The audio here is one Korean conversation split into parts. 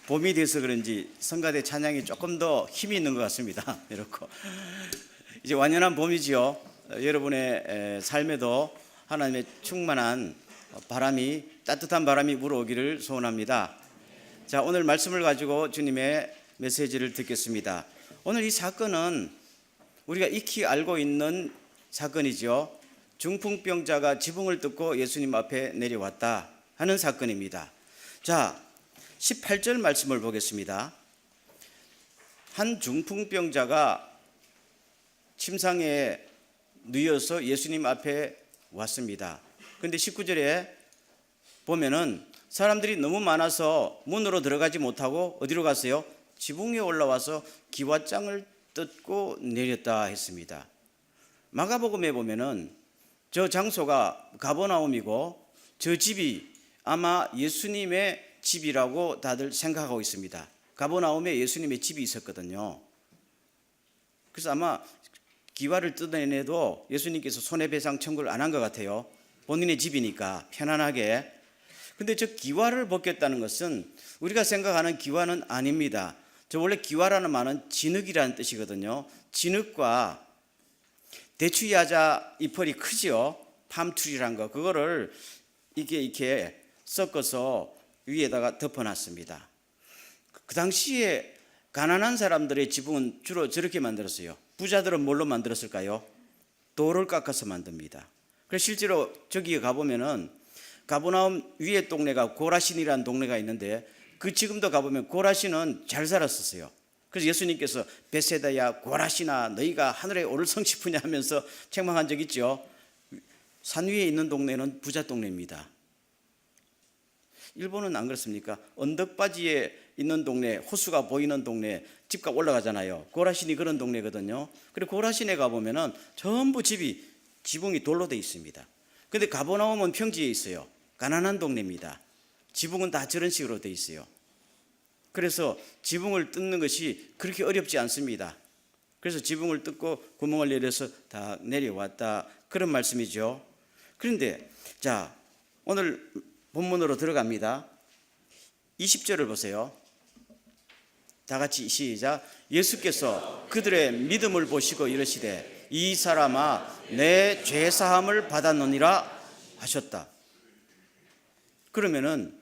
봄이 돼서 그런지 성가대 찬양이 조금 더 힘이 있는 것 같습니다. 이렇고 이제 완연한 봄이지요. 여러분의 삶에도 하나님의 충만한 바람이, 따뜻한 바람이 불어오기를 소원합니다. 자, 오늘 말씀을 가지고 주님의 메시지를 듣겠습니다. 오늘 이 사건은 우리가 익히 알고 있는 사건이죠. 중풍병자가 지붕을 뜯고 예수님 앞에 내려왔다 하는 사건입니다. 자, 18절 말씀을 보겠습니다. 한 중풍병자가 침상에 누워서 예수님 앞에 왔습니다. 그런데 19절에 보면은 사람들이 너무 많아서 문으로 들어가지 못하고 어디로 갔어요? 지붕에 올라와서 기와장을 뜯고 내렸다 했습니다. 마가복음에 보면은 저 장소가 가버나움이고 저 집이 아마 예수님의 집이라고 다들 생각하고 있습니다. 가버나움에 예수님의 집이 있었거든요. 그래서 아마 기와를 뜯어내도 예수님께서 손해배상 청구를 안 한 것 같아요. 본인의 집이니까 편안하게. 근데 저 기와를 벗겼다는 것은 우리가 생각하는 기와는 아닙니다. 저 원래 기와라는 말은 진흙이라는 뜻이거든요. 진흙과 대추야자 잎이 크지요. 팜트리란 거. 그거를 이렇게 섞어서 위에다가 덮어놨습니다. 그 당시에 가난한 사람들의 지붕은 주로 저렇게 만들었어요. 부자들은 뭘로 만들었을까요? 돌을 깎아서 만듭니다. 그래서 실제로 저기에 가보면은 가버나움 위에 동네가 고라신이라는 동네가 있는데 그 지금도 가보면 고라신은 잘 살았었어요. 그래서 예수님께서 베세다야 고라신아 너희가 하늘에 오를 성 싶으냐 하면서 책망한 적 있죠. 산 위에 있는 동네는 부자 동네입니다. 일본은 안 그렇습니까? 언덕바지에 있는 동네, 호수가 보이는 동네 집값 올라가잖아요. 고라신이 그런 동네거든요. 그리고 고라신에 가보면은 전부 집이 지붕이 돌로 돼 있습니다. 근데 가버나움은 평지에 있어요. 가난한 동네입니다. 지붕은 다 저런 식으로 돼 있어요. 그래서 지붕을 뜯는 것이 그렇게 어렵지 않습니다. 그래서 지붕을 뜯고 구멍을 내려서 다 내려왔다 그런 말씀이죠. 그런데 자, 오늘 본문으로 들어갑니다. 20절을 보세요. 다 같이 시작. 예수께서 그들의 믿음을 보시고 이르시되 이 사람아 내 죄사함을 받았느니라 하셨다. 그러면은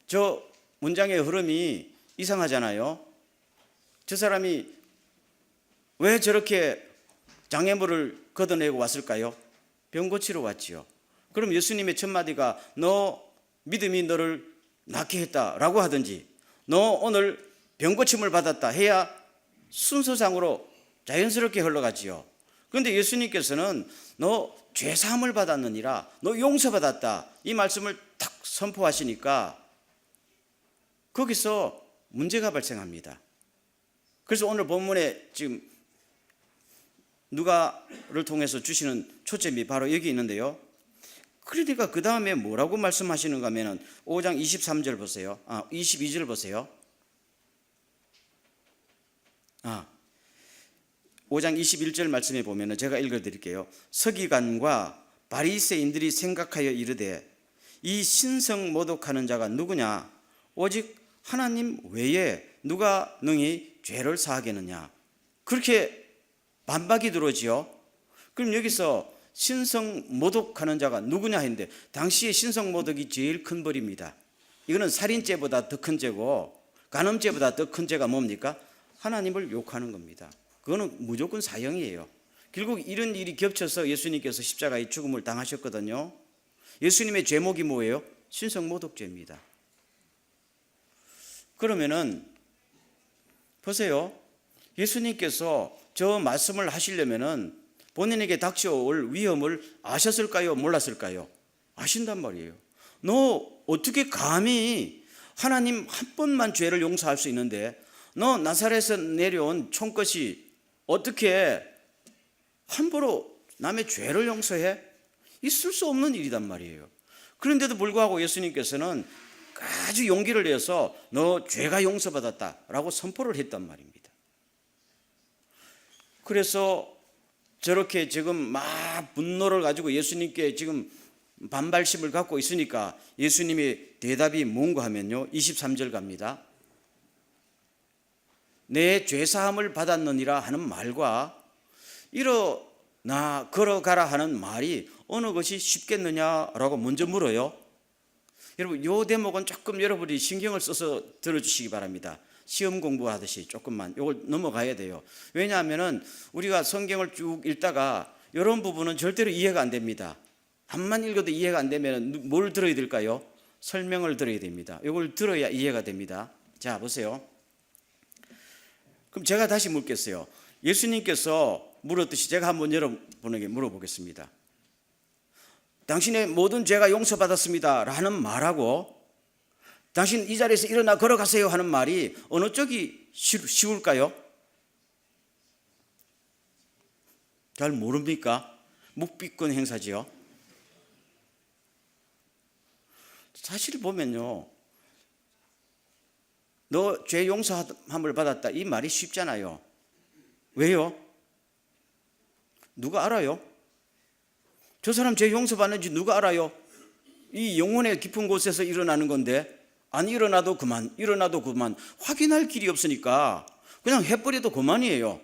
저 문장의 흐름이 이상하잖아요. 저 사람이 왜 저렇게 장애물을 걷어내고 왔을까요? 병 고치러 왔지요. 그럼 예수님의 첫 마디가 너 믿음이 너를 낫게 했다라고 하든지 너 오늘 병 고침을 받았다 해야 순서상으로 자연스럽게 흘러가지요. 그런데 예수님께서는 너 죄사함을 받았느니라, 너 용서받았다 이 말씀을 탁 선포하시니까 거기서 문제가 발생합니다. 그래서 오늘 본문에 지금 누가를 통해서 주시는 초점이 바로 여기 있는데요. 그러니까 그 다음에 뭐라고 말씀하시는가 하면 5장 23절 보세요. 22절 보세요. 5장 21절 말씀에 보면 제가 읽어드릴게요. 서기관과 바리새인들이 생각하여 이르되 이 신성 모독하는 자가 누구냐? 오직 하나님 외에 누가 능히 죄를 사하겠느냐? 그렇게 반박이 들어오지요. 그럼 여기서 신성 모독하는 자가 누구냐 했는데 당시에 신성 모독이 제일 큰 벌입니다. 이거는 살인죄보다 더 큰 죄고 간음죄보다 더 큰 죄가 뭡니까? 하나님을 욕하는 겁니다. 그거는 무조건 사형이에요. 결국 이런 일이 겹쳐서 예수님께서 십자가의 죽음을 당하셨거든요. 예수님의 죄목이 뭐예요? 신성 모독죄입니다. 그러면은 보세요. 예수님께서 저 말씀을 하시려면은 본인에게 닥쳐올 위험을 아셨을까요? 몰랐을까요? 아신단 말이에요. 너 어떻게 감히 하나님 한 번만 죄를 용서할 수 있는데 너 나사렛에서 내려온 총것이 어떻게 함부로 남의 죄를 용서해? 있을 수 없는 일이단 말이에요. 그런데도 불구하고 예수님께서는 아주 용기를 내서 너 죄가 용서받았다라고 선포를 했단 말입니다. 그래서 저렇게 지금 막 분노를 가지고 예수님께 지금 반발심을 갖고 있으니까 예수님의 대답이 뭔가 하면요. 23절 갑니다. 내 죄사함을 받았느니라 하는 말과 일어나 걸어가라 하는 말이 어느 것이 쉽겠느냐라고 먼저 물어요. 여러분, 이 대목은 조금 여러분이 신경을 써서 들어주시기 바랍니다. 시험 공부하듯이 조금만 이걸 넘어가야 돼요. 왜냐하면 우리가 성경을 쭉 읽다가 이런 부분은 절대로 이해가 안 됩니다. 한만 읽어도 이해가 안 되면 뭘 들어야 될까요? 설명을 들어야 됩니다. 이걸 들어야 이해가 됩니다. 자, 보세요. 그럼 제가 다시 묻겠어요. 예수님께서 물었듯이 제가 한번 여러분에게 물어보겠습니다. 당신의 모든 죄가 용서받았습니다 라는 말하고 당신 이 자리에서 일어나 걸어가세요 하는 말이 어느 쪽이 쉬울까요? 잘 모릅니까? 묵비권 행사지요. 사실 보면요, 너 죄 용서함을 받았다 이 말이 쉽잖아요. 왜요? 누가 알아요? 저 사람 죄 용서받는지 누가 알아요? 이 영혼의 깊은 곳에서 일어나는 건데 안 일어나도 그만, 일어나도 그만, 확인할 길이 없으니까 그냥 해버려도 그만이에요.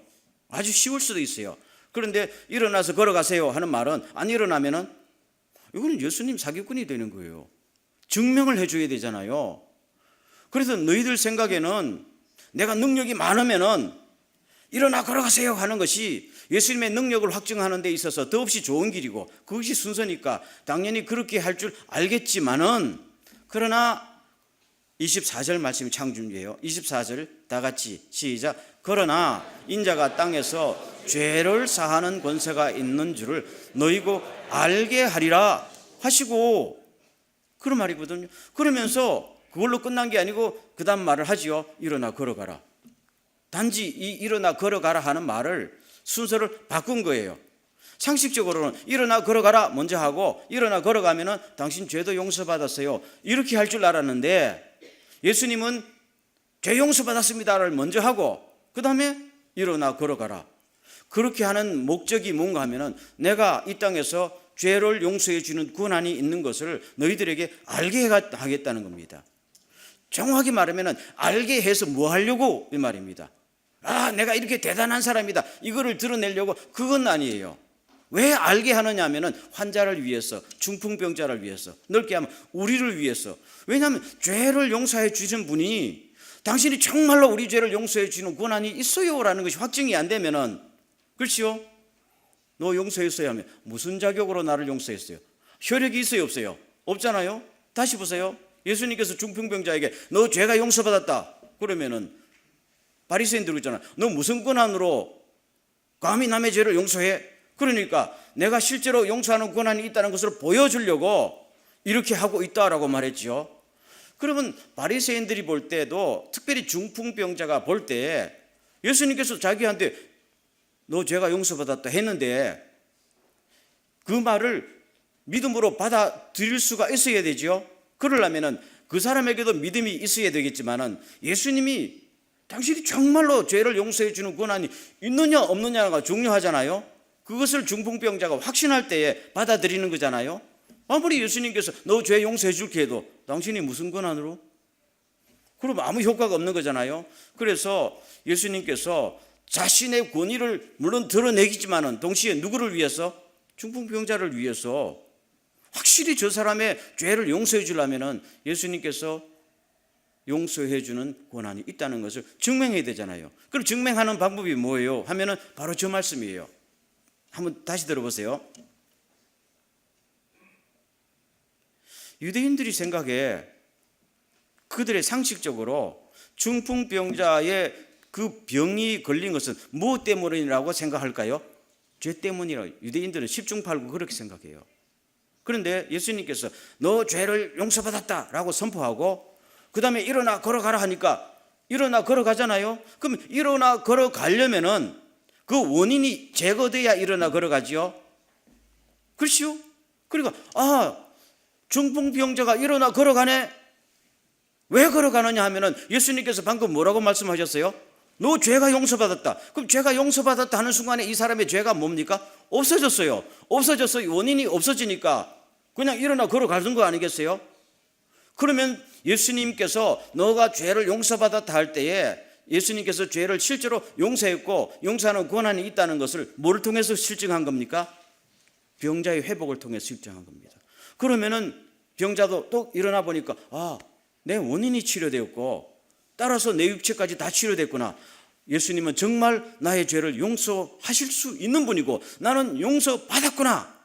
아주 쉬울 수도 있어요. 그런데 일어나서 걸어가세요 하는 말은 안 일어나면은 이거는 예수님 사기꾼이 되는 거예요. 증명을 해줘야 되잖아요. 그래서 너희들 생각에는 내가 능력이 많으면은 일어나 걸어가세요 하는 것이 예수님의 능력을 확증하는 데 있어서 더없이 좋은 길이고 그것이 순서니까 당연히 그렇게 할 줄 알겠지만은, 그러나 24절 말씀이 참 중요해요. 24절 다 같이 시작. 그러나 인자가 땅에서 죄를 사하는 권세가 있는 줄을 너희고 알게 하리라 하시고, 그런 말이거든요. 그러면서 그걸로 끝난 게 아니고 그 다음 말을 하지요. 일어나 걸어가라. 단지 이 일어나 걸어가라 하는 말을 순서를 바꾼 거예요. 상식적으로는 일어나 걸어가라 먼저 하고 일어나 걸어가면은 당신 죄도 용서받았어요 이렇게 할 줄 알았는데, 예수님은 죄 용서받았습니다를 먼저 하고 그 다음에 일어나 걸어가라. 그렇게 하는 목적이 뭔가 하면은 내가 이 땅에서 죄를 용서해 주는 권한이 있는 것을 너희들에게 알게 하겠다는 겁니다. 정확히 말하면 알게 해서 뭐 하려고 이 말입니다. 아, 내가 이렇게 대단한 사람이다 이거를 드러내려고, 그건 아니에요. 왜 알게 하느냐 하면은 환자를 위해서, 중풍병자를 위해서, 넓게 하면 우리를 위해서. 왜냐하면 죄를 용서해 주신 분이 당신이 정말로 우리 죄를 용서해 주는 권한이 있어요라는 것이 확증이 안 되면은, 그렇지요? 너 용서했어요 하면 무슨 자격으로 나를 용서했어요? 혈액이 있어요 없어요? 없잖아요. 다시 보세요. 예수님께서 중풍병자에게 너 죄가 용서받았다 그러면은 바리새인들 있잖아. 너 무슨 권한으로 감히 남의 죄를 용서해? 그러니까 내가 실제로 용서하는 권한이 있다는 것을 보여주려고 이렇게 하고 있다라고 말했죠. 그러면 바리새인들이 볼 때도, 특별히 중풍병자가 볼 때 예수님께서 자기한테 너 죄가 용서받았다 했는데 그 말을 믿음으로 받아들일 수가 있어야 되죠. 그러려면은 그 사람에게도 믿음이 있어야 되겠지만은 예수님이 당신이 정말로 죄를 용서해 주는 권한이 있느냐 없느냐가 중요하잖아요. 그것을 중풍병자가 확신할 때에 받아들이는 거잖아요. 아무리 예수님께서 너 죄 용서해 줄게 해도 당신이 무슨 권한으로? 그럼 아무 효과가 없는 거잖아요. 그래서 예수님께서 자신의 권위를 물론 드러내기지만은 동시에 누구를 위해서? 중풍병자를 위해서 확실히 저 사람의 죄를 용서해 주려면은 예수님께서 용서해 주는 권한이 있다는 것을 증명해야 되잖아요. 그럼 증명하는 방법이 뭐예요? 하면은 바로 저 말씀이에요. 한번 다시 들어보세요. 유대인들이 생각에 그들의 상식적으로 중풍병자의 그 병이 걸린 것은 무엇 때문이라고 생각할까요? 죄 때문이라고 유대인들은 십중팔구 그렇게 생각해요. 그런데 예수님께서 너 죄를 용서받았다라고 선포하고 그 다음에 일어나 걸어가라 하니까 일어나 걸어가잖아요. 그럼 일어나 걸어가려면은 그 원인이 제거돼야 일어나 걸어가지요. 그렇지요? 그러니까 중풍병자가 일어나 걸어가네. 왜 걸어가느냐 하면은 예수님께서 방금 뭐라고 말씀하셨어요? 너 죄가 용서받았다. 그럼 죄가 용서받았다 하는 순간에 이 사람의 죄가 뭡니까? 없어졌어요. 없어져서 원인이 없어지니까 그냥 일어나 걸어가는 거 아니겠어요? 그러면 예수님께서 너가 죄를 용서받았다 할 때에 예수님께서 죄를 실제로 용서했고 용서하는 권한이 있다는 것을 뭐를 통해서 실증한 겁니까? 병자의 회복을 통해서 실증한 겁니다. 그러면은 병자도 또 일어나 보니까 내 원인이 치료되었고 따라서 내 육체까지 다 치료됐구나. 예수님은 정말 나의 죄를 용서하실 수 있는 분이고 나는 용서받았구나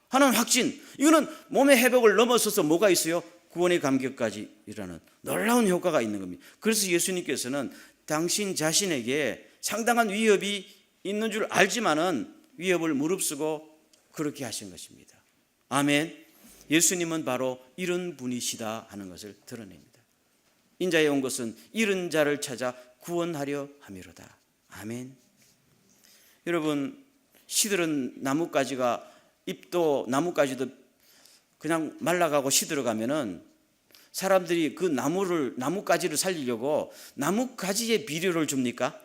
하는 확신, 이거는 몸의 회복을 넘어서서 뭐가 있어요? 구원의 감격까지 이라는 놀라운 효과가 있는 겁니다. 그래서 예수님께서는 당신 자신에게 상당한 위협이 있는 줄 알지만은 위협을 무릅쓰고 그렇게 하신 것입니다. 아멘. 예수님은 바로 이런 분이시다 하는 것을 드러냅니다. 인자에 온 것은 잃은 자를 찾아 구원하려 함이로다. 아멘. 여러분, 시들은 나뭇가지가 잎도 나뭇가지도 그냥 말라가고 시들어가면은 사람들이 그 나뭇가지를 살리려고 나뭇가지에 비료를 줍니까?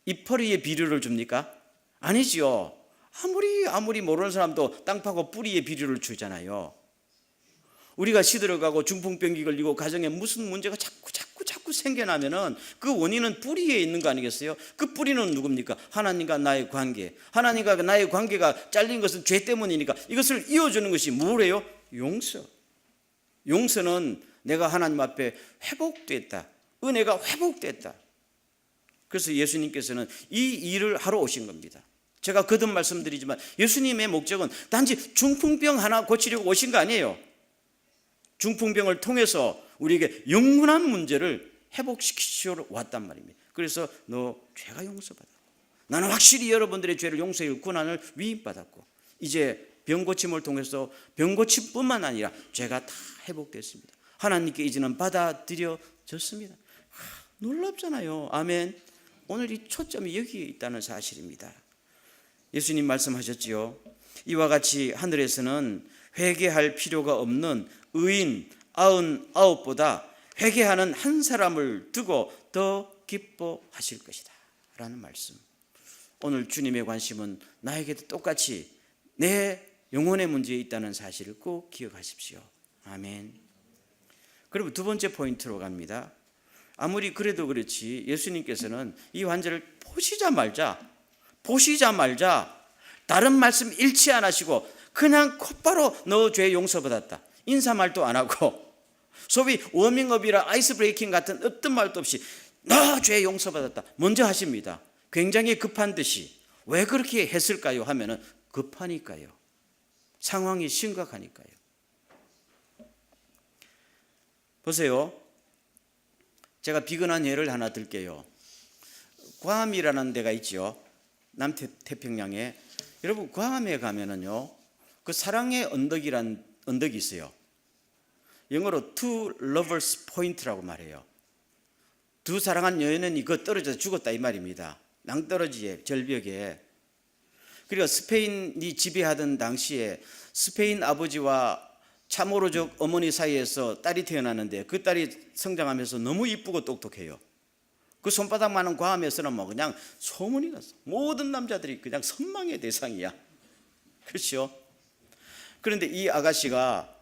잎퍼리에 비료를 줍니까? 아니지요. 아무리 모르는 사람도 땅 파고 뿌리에 비료를 주잖아요. 우리가 시들어가고 중풍병이 걸리고 가정에 무슨 문제가 자꾸 생겨나면은 그 원인은 뿌리에 있는 거 아니겠어요? 그 뿌리는 누굽니까? 하나님과 나의 관계. 하나님과 나의 관계가 잘린 것은 죄 때문이니까 이것을 이어주는 것이 뭐래요? 용서. 용서는 내가 하나님 앞에 회복됐다. 은혜가 회복됐다. 그래서 예수님께서는 이 일을 하러 오신 겁니다. 제가 거듭 말씀드리지만 예수님의 목적은 단지 중풍병 하나 고치려고 오신 거 아니에요. 중풍병을 통해서 우리에게 영원한 문제를 회복시키시러 왔단 말입니다. 그래서 너 죄가 용서받았고 나는 확실히 여러분들의 죄를 용서할 권한을 위임받았고 이제 병고침을 통해서 병고침뿐만 아니라 죄가 다 회복됐습니다. 하나님께 이제는 받아들여졌습니다. 놀랍잖아요. 아멘. 오늘 이 초점이 여기에 있다는 사실입니다. 예수님 말씀하셨지요. 이와 같이 하늘에서는 회개할 필요가 없는 의인 99보다 회개하는 한 사람을 두고 더 기뻐하실 것이다 라는 말씀. 오늘 주님의 관심은 나에게도 똑같이 내 영혼의 문제에 있다는 사실을 꼭 기억하십시오. 아멘. 그리고 두 번째 포인트로 갑니다. 아무리 그래도 그렇지 예수님께서는 이 환자를 보시자 말자 다른 말씀 일치 안 하시고 그냥 곧바로 너 죄 용서받았다 인사말도 안 하고 소위 워밍업이라 아이스 브레이킹 같은 어떤 말도 없이 너 죄 용서받았다 먼저 하십니다. 굉장히 급한 듯이. 왜 그렇게 했을까요? 하면은 급하니까요. 상황이 심각하니까요. 보세요. 제가 비근한 예를 하나 들게요. 괌이라는 데가 있죠. 남태평양에. 여러분 괌에 가면은요 그 사랑의 언덕이란 언덕이 있어요. 영어로 Two Lovers Point라고 말해요. 두 사랑한 여인이 그 떨어져서 죽었다 이 말입니다. 낭떠러지에 절벽에. 그리고 스페인이 지배하던 당시에 스페인 아버지와 차모로족 어머니 사이에서 딸이 태어나는데 그 딸이 성장하면서 너무 이쁘고 똑똑해요. 그 손바닥만한 괌에서는 뭐 그냥 소문이 났어. 모든 남자들이 그냥 선망의 대상이야. 그렇죠? 그런데 이 아가씨가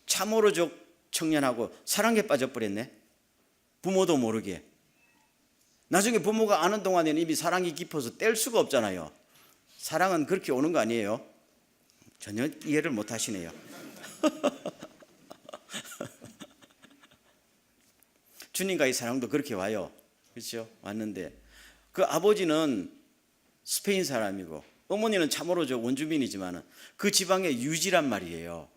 차모로족 청년하고 사랑에 빠져버렸네. 부모도 모르게. 나중에 부모가 아는 동안에는 이미 사랑이 깊어서 뗄 수가 없잖아요. 사랑은 그렇게 오는 거 아니에요? 전혀 이해를 못 하시네요. 주님과의 사랑도 그렇게 와요. 그렇죠? 왔는데 그 아버지는 스페인 사람이고 어머니는 참으로 원주민이지만 그 지방의 유지란 말이에요.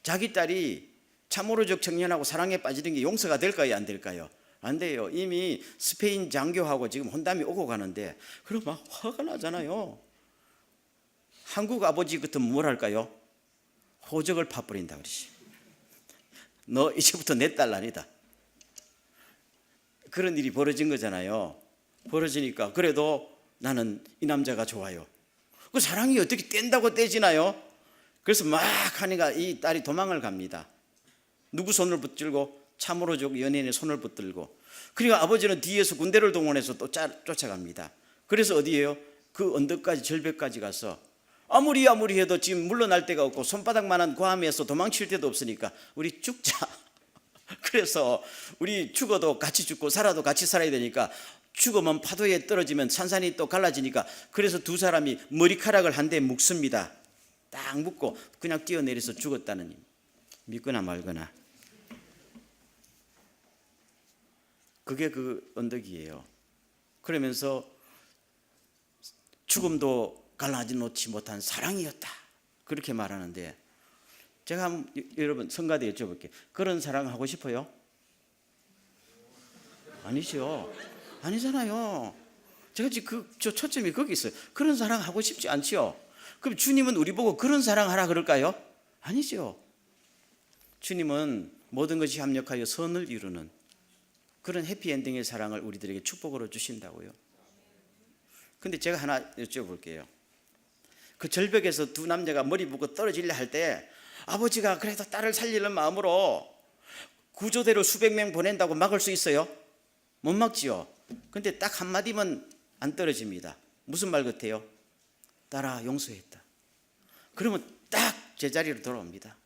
자기 딸이 참으로적 청년하고 사랑에 빠지는 게 용서가 될까요? 안 될까요? 안 돼요. 이미 스페인 장교하고 지금 혼담이 오고 가는데 그럼 막 화가 나잖아요. 한국 아버지 같으면 뭘 할까요? 호적을 파버린다 그러지. 너 이제부터 내 딸 아니다. 그런 일이 벌어진 거잖아요. 벌어지니까 그래도 나는 이 남자가 좋아요. 그 사랑이 어떻게 뗀다고 떼지나요? 그래서 막 하니까 이 딸이 도망을 갑니다. 누구 손을 붙들고? 참으로족 연예인의 손을 붙들고. 그리고 아버지는 뒤에서 군대를 동원해서 또 쫓아갑니다. 그래서 어디에요? 그 언덕까지 절벽까지 가서 아무리 해도 지금 물러날 데가 없고 손바닥만한 괌에서 도망칠 데도 없으니까 우리 죽자. 그래서 우리 죽어도 같이 죽고 살아도 같이 살아야 되니까, 죽으면 파도에 떨어지면 산산이 또 갈라지니까, 그래서 두 사람이 머리카락을 한 대 묶습니다. 딱 묶고 그냥 뛰어내려서 죽었다는 님, 믿거나 말거나. 그게 그 언덕이에요. 그러면서 죽음도 갈라지 놓지 못한 사랑이었다, 그렇게 말하는데, 제가 한번 여러분 성가대 여쭤볼게요. 그런 사랑 하고 싶어요? 아니죠. 아니잖아요. 제가 지금 저 초점이 거기 있어요. 그런 사랑 하고 싶지 않지요. 그럼 주님은 우리 보고 그런 사랑 하라 그럴까요? 아니죠. 주님은 모든 것이 합력하여 선을 이루는 그런 해피엔딩의 사랑을 우리들에게 축복으로 주신다고요. 근데 제가 하나 여쭤볼게요. 그 절벽에서 두 남자가 머리 묶고 떨어지려 할 때 아버지가 그래도 딸을 살리는 마음으로 구조대로 수백 명 보낸다고 막을 수 있어요? 못 막지요. 근데 딱 한마디면 안 떨어집니다. 무슨 말 같아요? 딸아, 용서했다. 그러면 딱 제자리로 돌아옵니다.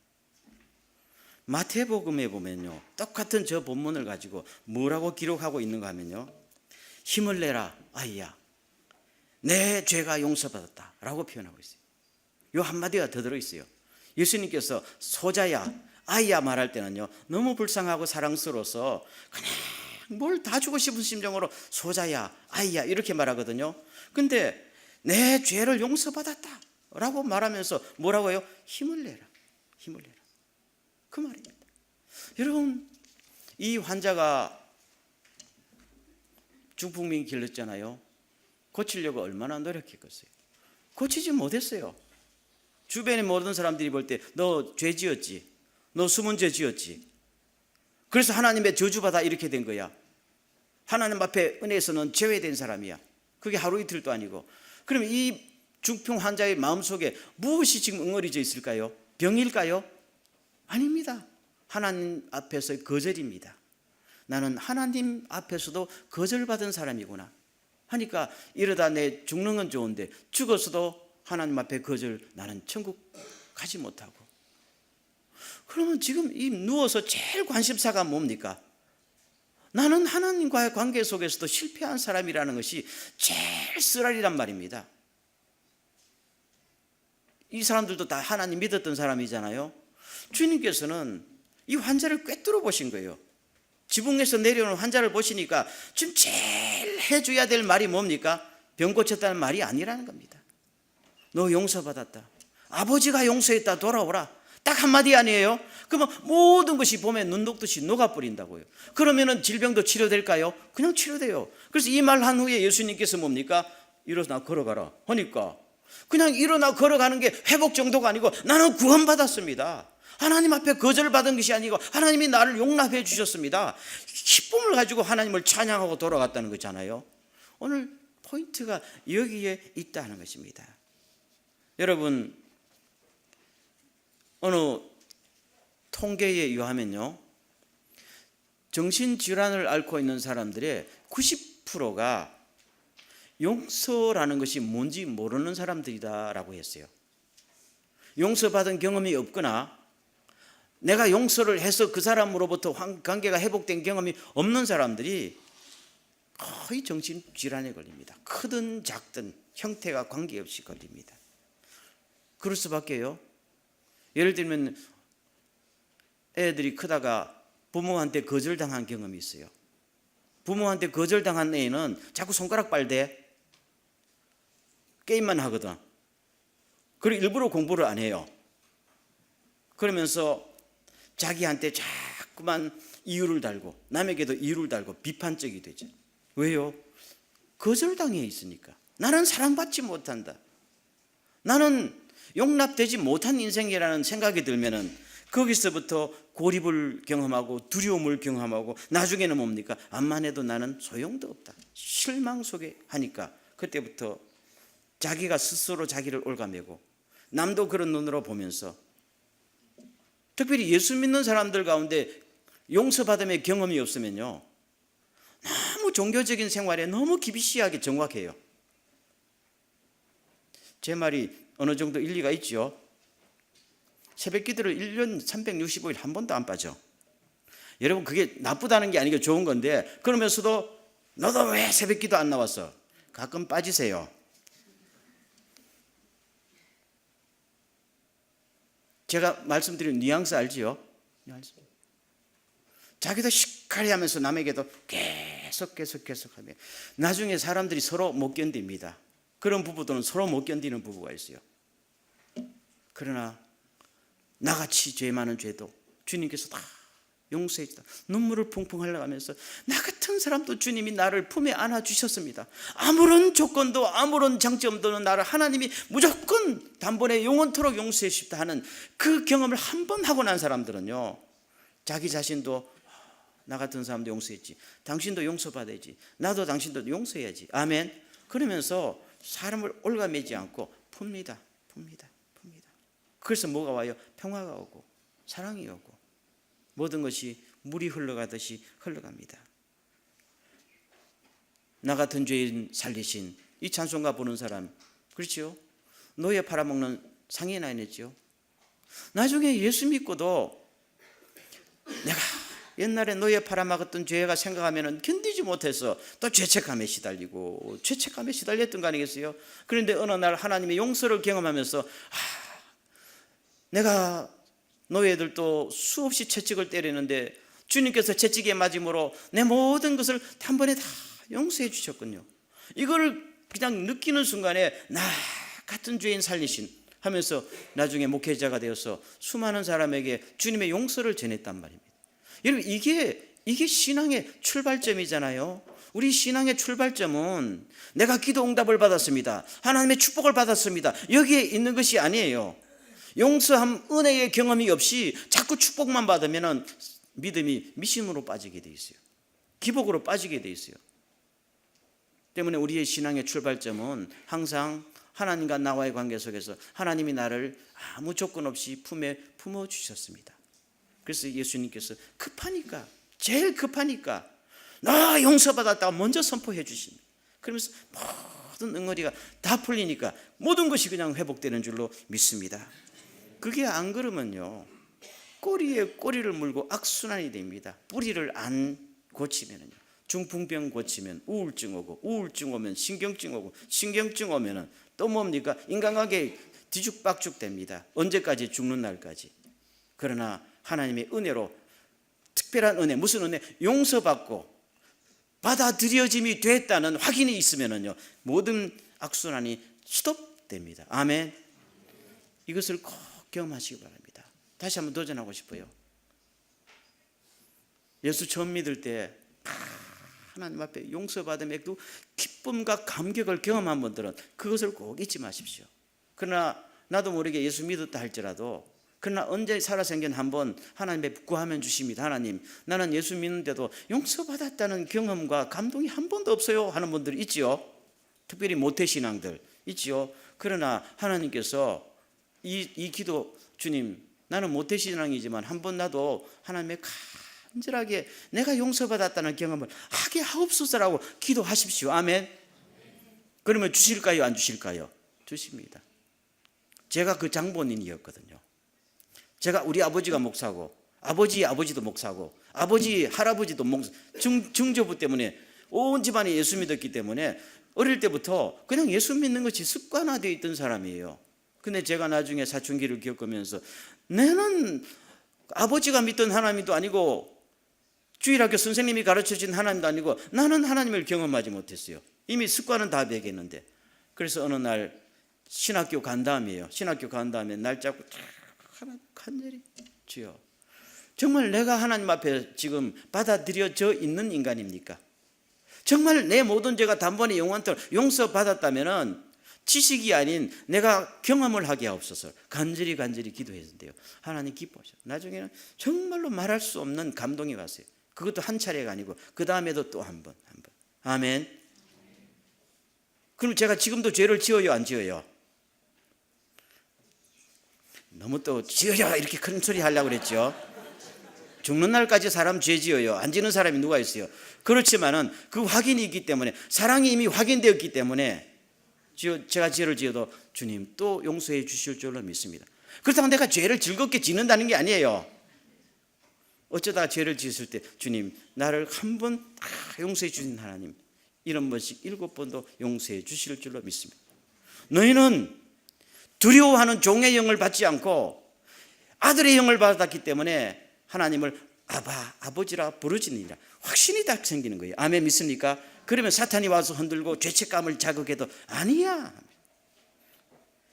마태복음에 보면요, 똑같은 저 본문을 가지고 뭐라고 기록하고 있는가 하면요, 힘을 내라 아이야, 내 죄가 용서받았다 라고 표현하고 있어요. 요 한마디가 더 들어있어요. 예수님께서 소자야 아이야 말할 때는요, 너무 불쌍하고 사랑스러워서 그냥 뭘 다 주고 싶은 심정으로 소자야 아이야 이렇게 말하거든요. 근데 내 죄를 용서받았다 라고 말하면서 뭐라고 해요? 힘을 내라, 힘을 내라, 그 말입니다. 여러분, 이 환자가 중풍병 길렀잖아요. 고치려고 얼마나 노력했겠어요. 고치지 못했어요. 주변의 모든 사람들이 볼 때 너 죄 지었지, 너 숨은 죄 지었지, 그래서 하나님의 저주받아 이렇게 된 거야, 하나님 앞에 은혜에서는 제외된 사람이야. 그게 하루 이틀도 아니고. 그럼 이 중풍 환자의 마음속에 무엇이 지금 엉어리져 있을까요? 병일까요? 아닙니다. 하나님 앞에서의 거절입니다. 나는 하나님 앞에서도 거절받은 사람이구나 하니까, 이러다 내 죽는 건 좋은데 죽어서도 하나님 앞에 거절, 나는 천국 가지 못하고. 그러면 지금 이 누워서 제일 관심사가 뭡니까? 나는 하나님과의 관계 속에서도 실패한 사람이라는 것이 제일 쓰라리란 말입니다. 이 사람들도 다 하나님 믿었던 사람이잖아요. 주님께서는 이 환자를 꿰뚫어 보신 거예요. 지붕에서 내려오는 환자를 보시니까 지금 제일 해줘야 될 말이 뭡니까? 병 고쳤다는 말이 아니라는 겁니다. 너 용서받았다, 아버지가 용서했다, 돌아오라, 딱 한마디 아니에요? 그러면 모든 것이 봄에 눈 녹듯이 녹아버린다고요. 그러면은 질병도 치료될까요? 그냥 치료돼요. 그래서 이 말 한 후에 예수님께서 뭡니까? 일어나 걸어가라 하니까 그냥 일어나 걸어가는 게 회복 정도가 아니고, 나는 구원받았습니다. 하나님 앞에 거절받은 것이 아니고 하나님이 나를 용납해 주셨습니다. 기쁨을 가지고 하나님을 찬양하고 돌아갔다는 거잖아요. 오늘 포인트가 여기에 있다는 것입니다. 여러분, 어느 통계에 의하면요, 정신질환을 앓고 있는 사람들의 90%가 용서라는 것이 뭔지 모르는 사람들이다라고 했어요. 용서받은 경험이 없거나 내가 용서를 해서 그 사람으로부터 관계가 회복된 경험이 없는 사람들이 거의 정신질환에 걸립니다. 크든 작든 형태가 관계없이 걸립니다. 그럴 수밖에요. 예를 들면 애들이 크다가 부모한테 거절당한 경험이 있어요. 부모한테 거절당한 애는 자꾸 손가락 빨대, 게임만 하거든. 그리고 일부러 공부를 안 해요. 그러면서 자기한테 자꾸만 이유를 달고 남에게도 이유를 달고 비판적이 되죠. 왜요? 거절당해 있으니까. 나는 사랑받지 못한다, 나는 용납되지 못한 인생이라는 생각이 들면은 거기서부터 고립을 경험하고 두려움을 경험하고, 나중에는 뭡니까? 암만 해도 나는 소용도 없다, 실망 속에 하니까 그때부터 자기가 스스로 자기를 올가매고 남도 그런 눈으로 보면서, 특별히 예수 믿는 사람들 가운데 용서받음의 경험이 없으면요, 너무 종교적인 생활에 너무 기비시하게 정확해요. 제 말이 어느 정도 일리가 있죠. 새벽 기도를 1년 365일 한 번도 안 빠져. 여러분 그게 나쁘다는 게 아니고 좋은 건데, 그러면서도 너도 왜 새벽기도 안 나왔어? 가끔 빠지세요. 제가 말씀드린 뉘앙스 알지요? 뉘앙스. 자기도 시크하게 하면서 남에게도 계속 하면 나중에 사람들이 서로 못 견딥니다. 그런 부부들은 서로 못 견디는 부부가 있어요. 그러나 나같이 죄 많은 죄도 주님께서 다 용서해 주다 눈물을 펑펑 흘려가면서 나 같은 사람도 주님이 나를 품에 안아주셨습니다. 아무런 조건도 아무런 장점도 없는 나를 하나님이 무조건 단번에 영원토록 용서해 주십다 하는 그 경험을 한 번 하고 난 사람들은요, 자기 자신도 나 같은 사람도 용서했지, 당신도 용서받아야지, 나도 당신도 용서해야지, 아멘. 그러면서 사람을 올가매지 않고 풉니다. 그래서 뭐가 와요? 평화가 오고 사랑이 오고 모든 것이 물이 흘러가듯이 흘러갑니다. 나 같은 죄인 살리신 이 찬송가 보는 사람, 그렇죠? 노예 팔아먹는 상인아니었죠. 나중에 예수 믿고도 내가 옛날에 노예 팔아먹었던 죄가 생각하면 견디지 못해서 또 죄책감에 시달리고 죄책감에 시달렸던 거 아니겠어요? 그런데 어느 날 하나님의 용서를 경험하면서 내가 노예들도 수없이 채찍을 때리는데 주님께서 채찍에 맞음으로 내 모든 것을 단번에 다 용서해 주셨군요. 이걸 그냥 느끼는 순간에 나 같은 죄인 살리신 하면서 나중에 목회자가 되어서 수많은 사람에게 주님의 용서를 전했단 말입니다. 여러분 이게 신앙의 출발점이잖아요. 우리 신앙의 출발점은 내가 기도 응답을 받았습니다, 하나님의 축복을 받았습니다, 여기에 있는 것이 아니에요. 용서함 은혜의 경험이 없이 자꾸 축복만 받으면 믿음이 미심으로 빠지게 돼 있어요. 기복으로 빠지게 돼 있어요. 때문에 우리의 신앙의 출발점은 항상 하나님과 나와의 관계 속에서 하나님이 나를 아무 조건 없이 품에 품어주셨습니다. 그래서 예수님께서 제일 급하니까 나 용서받았다고 먼저 선포해 주십니다. 그러면서 모든 응어리가 다 풀리니까 모든 것이 그냥 회복되는 줄로 믿습니다. 그게 안 그러면요, 꼬리에 꼬리를 물고 악순환이 됩니다. 뿌리를 안 고치면요, 중풍병 고치면 우울증 오고, 우울증 오면 신경증 오고, 신경증 오면은 또 뭡니까? 인간관계 뒤죽박죽 됩니다. 언제까지? 죽는 날까지. 그러나 하나님의 은혜로, 특별한 은혜, 무슨 은혜? 용서받고 받아들여짐이 됐다는 확인이 있으면은요, 모든 악순환이 스톱됩니다. 아멘. 이것을 꼭 경험하시기 바랍니다. 다시 한번 도전하고 싶어요. 예수 처음 믿을 때 하나님 앞에 용서받음의 그 기쁨과 감격을 경험한 분들은 그것을 꼭 잊지 마십시오. 그러나 나도 모르게 예수 믿었다 할지라도, 그러나 언제 살아생전 한번 하나님의 구하면 주십니다. 하나님, 나는 예수 믿는데도 용서받았다는 경험과 감동이 한 번도 없어요 하는 분들이 있지요. 특별히 모태신앙들 있지요. 그러나 하나님께서 이 기도, 주님 나는 모태신앙이지만 한 번 나도 하나님의 간절하게 내가 용서받았다는 경험을 하게 하옵소서라고 기도하십시오. 아멘. 그러면 주실까요? 안 주실까요? 주십니다. 제가 그 장본인이었거든요. 제가 우리 아버지가 목사고, 아버지도 목사고, 아버지 할아버지도 중조부 때문에 온 집안이 예수 믿었기 때문에 어릴 때부터 그냥 예수 믿는 것이 습관화되어 있던 사람이에요. 근데 제가 나중에 사춘기를 겪으면서 나는 아버지가 믿던 하나님도 아니고 주일학교 선생님이 가르쳐준 하나님도 아니고 나는 하나님을 경험하지 못했어요. 이미 습관은 다 배겠는데. 그래서 어느 날 신학교 간 다음에 날 잡고 하나 간절히, 주여 정말 내가 하나님 앞에 지금 받아들여져 있는 인간입니까? 정말 내 모든 죄가 단번에 영원토록 용서받았다면 지식이 아닌 내가 경험을 하게 하옵소서. 간절히 기도했는데요, 하나님 기뻐하셔. 나중에는 정말로 말할 수 없는 감동이 왔어요. 그것도 한 차례가 아니고 그 다음에도 또 한 번. 아멘. 그럼 제가 지금도 죄를 지어요, 안 지어요? 너무 또 지어요 이렇게 큰 소리 하려고 그랬죠. 죽는 날까지 사람 죄 지어요. 안 지는 사람이 누가 있어요? 그렇지만은 그 확인이 있기 때문에, 사랑이 이미 확인되었기 때문에 제가 죄를 지어도 주님 또 용서해 주실 줄로 믿습니다. 그렇다고 내가 죄를 즐겁게 지는다는 게 아니에요. 어쩌다가 죄를 지었을 때 주님 나를 한 번 다 용서해 주신 하나님, 이런 번씩 7번도 용서해 주실 줄로 믿습니다. 너희는 두려워하는 종의 영을 받지 않고 아들의 영을 받았기 때문에 하나님을 아버지라 부르지니라 확신이 딱 생기는 거예요. 아멘 믿습니까? 그러면 사탄이 와서 흔들고 죄책감을 자극해도 아니야,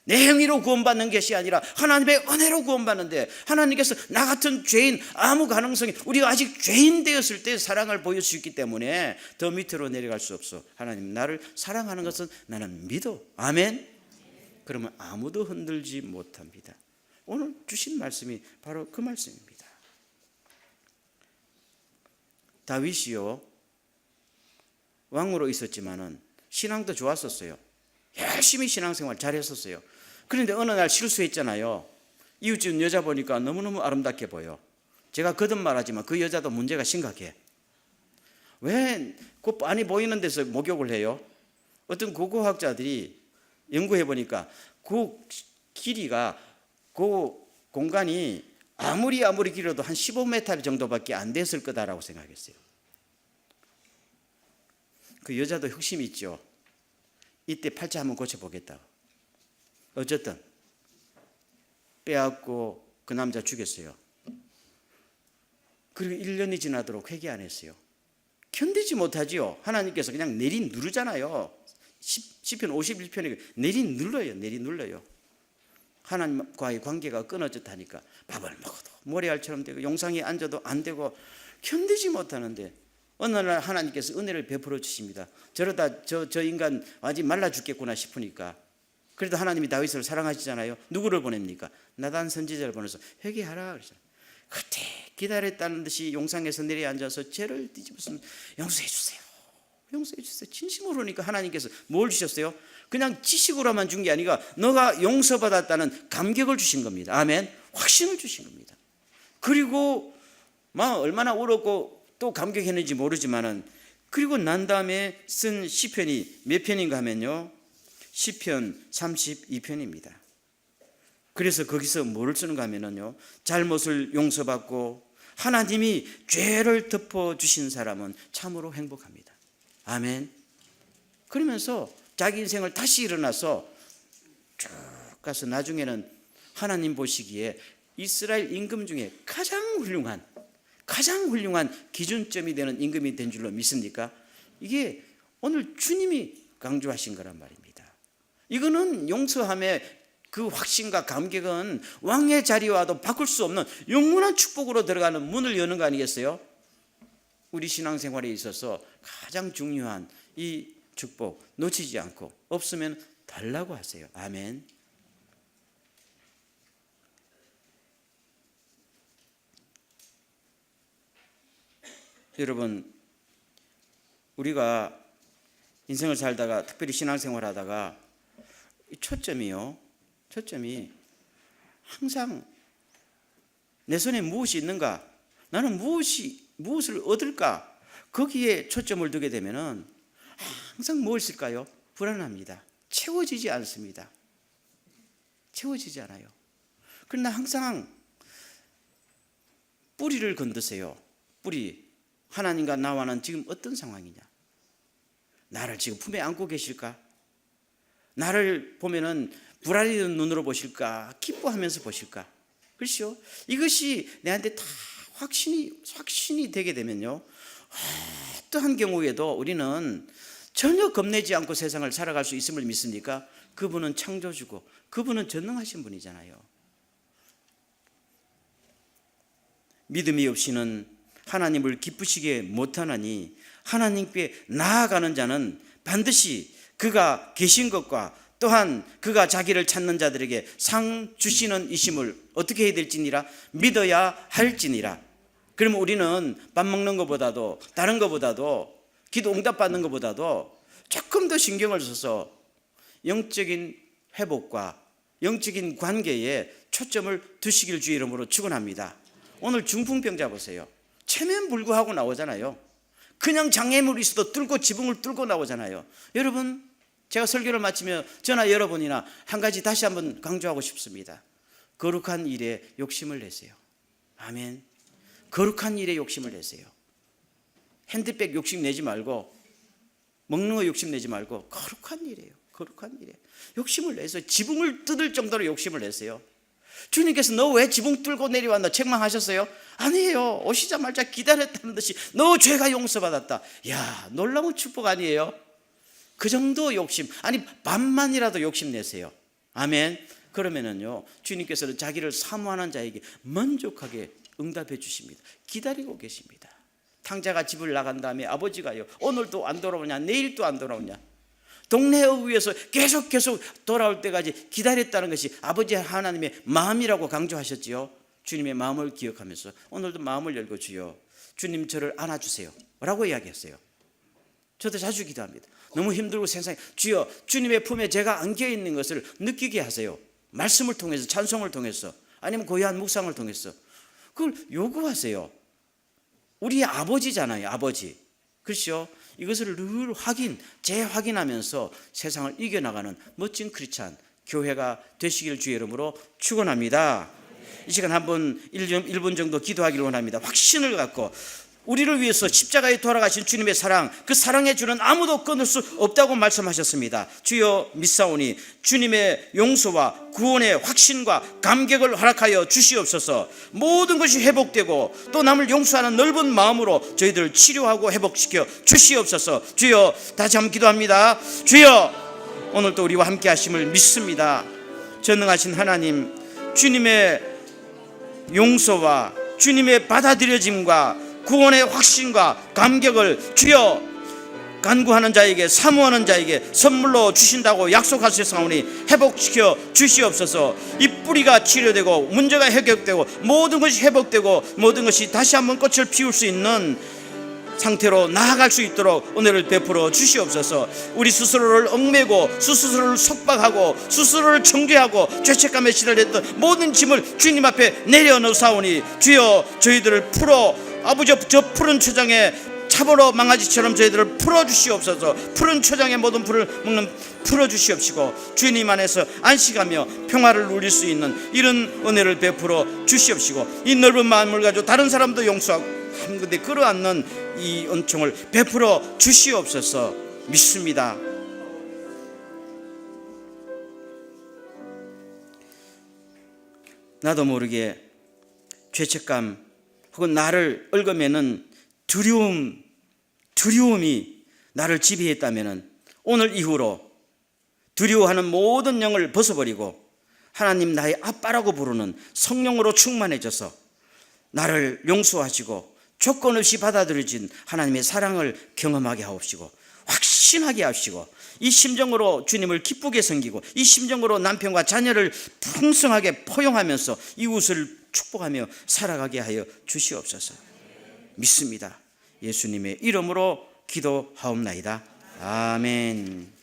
내 행위로 구원받는 것이 아니라 하나님의 은혜로 구원받는데, 하나님께서 나 같은 죄인, 아무 가능성이, 우리가 아직 죄인 되었을 때 사랑을 보일 수 있기 때문에 더 밑으로 내려갈 수 없어. 하나님 나를 사랑하는 것은 나는 믿어. 아멘. 그러면 아무도 흔들지 못합니다. 오늘 주신 말씀이 바로 그 말씀입니다. 다윗이요, 왕으로 있었지만은 신앙도 좋았었어요. 열심히 신앙생활 잘했었어요. 그런데 어느 날 실수했잖아요. 이웃집 여자 보니까 너무너무 아름답게 보여. 제가 거듭 말하지만 그 여자도 문제가 심각해. 왜 그 빤히 보이는 데서 목욕을 해요? 어떤 고고학자들이 연구해 보니까 그 길이가, 그 공간이 아무리 길어도 한 15m 정도밖에 안 됐을 거다라고 생각했어요. 그 여자도 흑심이 있죠. 이때 팔자 한번 고쳐보겠다고. 어쨌든 빼앗고 그 남자 죽였어요. 그리고 1년이 지나도록 회개 안 했어요. 견디지 못하지요. 하나님께서 그냥 내리 누르잖아요. 시편 51편에 내리 눌러요. 하나님과의 관계가 끊어졌다니까 밥을 먹어도 모래알처럼 되고 용상에 앉아도 안 되고 견디지 못하는데 어느 날 하나님께서 은혜를 베풀어 주십니다. 저러다 저 인간 아직 말라 죽겠구나 싶으니까, 그래도 하나님이 다윗을 사랑하시잖아요. 누구를 보냅니까? 나단 선지자를 보내서 회개하라 그러잖아요. 그때 기다렸다는 듯이 용상에서 내려앉아서 죄를 뒤집었으면 용서해 주세요. 진심으로 그러니까 하나님께서 뭘 주셨어요? 그냥 지식으로만 준 게 아니라 너가 용서받았다는 감격을 주신 겁니다. 아멘. 확신을 주신 겁니다. 그리고 막 얼마나 울었고 또 감격했는지 모르지만은, 그리고 난 다음에 쓴 시편이 몇 편인가 하면요, 시편 32편입니다. 그래서 거기서 뭐를 쓰는가 하면요, 잘못을 용서받고 하나님이 죄를 덮어주신 사람은 참으로 행복합니다. 아멘. 그러면서 자기 인생을 다시 일어나서 쭉 가서 나중에는 하나님 보시기에 이스라엘 임금 중에 가장 훌륭한 기준점이 되는 임금이 된 줄로 믿습니까? 이게 오늘 주님이 강조하신 거란 말입니다. 이거는 용서함의 그 확신과 감격은 왕의 자리와도 바꿀 수 없는 영원한 축복으로 들어가는 문을 여는 거 아니겠어요? 우리 신앙생활에 있어서 가장 중요한 이 축복 놓치지 않고, 없으면 달라고 하세요. 아멘. 여러분, 우리가 인생을 살다가, 특별히 신앙생활 하다가 초점이 항상 내 손에 무엇이 있는가, 나는 무엇을 얻을까, 거기에 초점을 두게 되면은 항상 무엇일까요? 불안합니다. 채워지지 않습니다. 채워지지 않아요. 그러나 항상 뿌리를 건드세요. 뿌리. 하나님과 나와는 지금 어떤 상황이냐? 나를 지금 품에 안고 계실까? 나를 보면은 불안한 눈으로 보실까? 기뻐하면서 보실까? 그렇죠? 이것이 내한테 다 확신이 되게 되면요, 어떠한 경우에도 우리는 전혀 겁내지 않고 세상을 살아갈 수 있음을 믿습니까? 그분은 창조주고 그분은 전능하신 분이잖아요. 믿음이 없이는 하나님을 기쁘시게 못하나니, 하나님께 나아가는 자는 반드시 그가 계신 것과 또한 그가 자기를 찾는 자들에게 상 주시는 이심을 어떻게 해야 될지니라 믿어야 할지니라. 그러면 우리는 밥 먹는 것보다도, 다른 것보다도, 기도 응답받는 것보다도 조금 더 신경을 써서 영적인 회복과 영적인 관계에 초점을 두시길 주의 이름으로 축원합니다. 오늘 중풍병자 보세요. 체면 불구하고 나오잖아요. 그냥 장애물이 있어도 뚫고 지붕을 뚫고 나오잖아요. 여러분, 제가 설교를 마치며 저나 여러분이나 한 가지 다시 한번 강조하고 싶습니다. 거룩한 일에 욕심을 내세요. 아멘. 거룩한 일에 욕심을 내세요. 핸드백 욕심 내지 말고, 먹는 거 욕심 내지 말고, 거룩한 일이에요. 거룩한 일에 욕심을 내서 지붕을 뜯을 정도로 욕심을 내세요. 주님께서 너 왜 지붕 뚫고 내려왔나 책망하셨어요? 아니에요. 오시자마자 기다렸다는 듯이 너 죄가 용서받았다. 야, 놀라운 축복 아니에요? 그 정도 욕심, 아니 반만이라도 욕심 내세요. 아멘. 그러면은요, 주님께서는 자기를 사모하는 자에게 만족하게 응답해 주십니다. 기다리고 계십니다. 탕자가 집을 나간 다음에 아버지가요, 오늘도 안 돌아오냐, 내일도 안 돌아오냐, 동네 어귀에서 계속 돌아올 때까지 기다렸다는 것이 아버지 하나님의 마음이라고 강조하셨지요. 주님의 마음을 기억하면서 오늘도 마음을 열고 주여, 주님 저를 안아주세요 라고 이야기했어요. 저도 자주 기도합니다. 너무 힘들고 세상에, 주여 주님의 품에 제가 안겨있는 것을 느끼게 하세요. 말씀을 통해서, 찬송을 통해서, 아니면 고요한 묵상을 통해서 그걸 요구하세요. 우리의 아버지잖아요. 아버지. 그렇죠? 이것을 늘 재확인하면서 세상을 이겨나가는 멋진 크리스찬 교회가 되시길 주의 이름으로 축원합니다. 이 시간 한번 1분 정도 기도하기를 원합니다. 확신을 갖고 우리를 위해서 십자가에 돌아가신 주님의 사랑, 그 사랑의 줄은 아무도 끊을 수 없다고 말씀하셨습니다. 주여 믿사오니 주님의 용서와 구원의 확신과 감격을 허락하여 주시옵소서. 모든 것이 회복되고 또 남을 용서하는 넓은 마음으로 저희들을 치료하고 회복시켜 주시옵소서. 주여, 다시 한번 기도합니다. 주여, 오늘도 우리와 함께 하심을 믿습니다. 전능하신 하나님, 주님의 용서와 주님의 받아들여짐과 구원의 확신과 감격을 주여 간구하는 자에게, 사모하는 자에게 선물로 주신다고 약속하셨사오니 회복시켜 주시옵소서. 이 뿌리가 치료되고 문제가 해결되고 모든 것이 회복되고 모든 것이 다시 한번 꽃을 피울 수 있는 상태로 나아갈 수 있도록 은혜를 베풀어 주시옵소서. 우리 스스로를 얽매고 스스로를 속박하고 스스로를 정죄하고 죄책감에 시달렸던 모든 짐을 주님 앞에 내려놓사오니 주여 저희들을 풀어, 아버지 저 푸른 초장에 차보로 망아지처럼 저희들을 풀어주시옵소서. 푸른 초장의 모든 풀을 먹는 풀어주시옵시고 주님 안에서 안식하며 평화를 누릴 수 있는 이런 은혜를 베풀어 주시옵시고 이 넓은 마음을 가지고 다른 사람도 용서하고 한군데 끌어안는 이 은총을 베풀어 주시옵소서. 믿습니다. 나도 모르게 죄책감 혹은 나를 얽어매는 두려움이 나를 지배했다면 오늘 이후로 두려워하는 모든 영을 벗어버리고 하나님 나의 아빠라고 부르는 성령으로 충만해져서 나를 용서하시고 조건 없이 받아들여진 하나님의 사랑을 경험하게 하옵시고 확신하게 하시고 이 심정으로 주님을 기쁘게 섬기고 이 심정으로 남편과 자녀를 풍성하게 포용하면서 이웃을 축복하며 살아가게 하여 주시옵소서. 믿습니다. 예수님의 이름으로 기도하옵나이다. 아멘.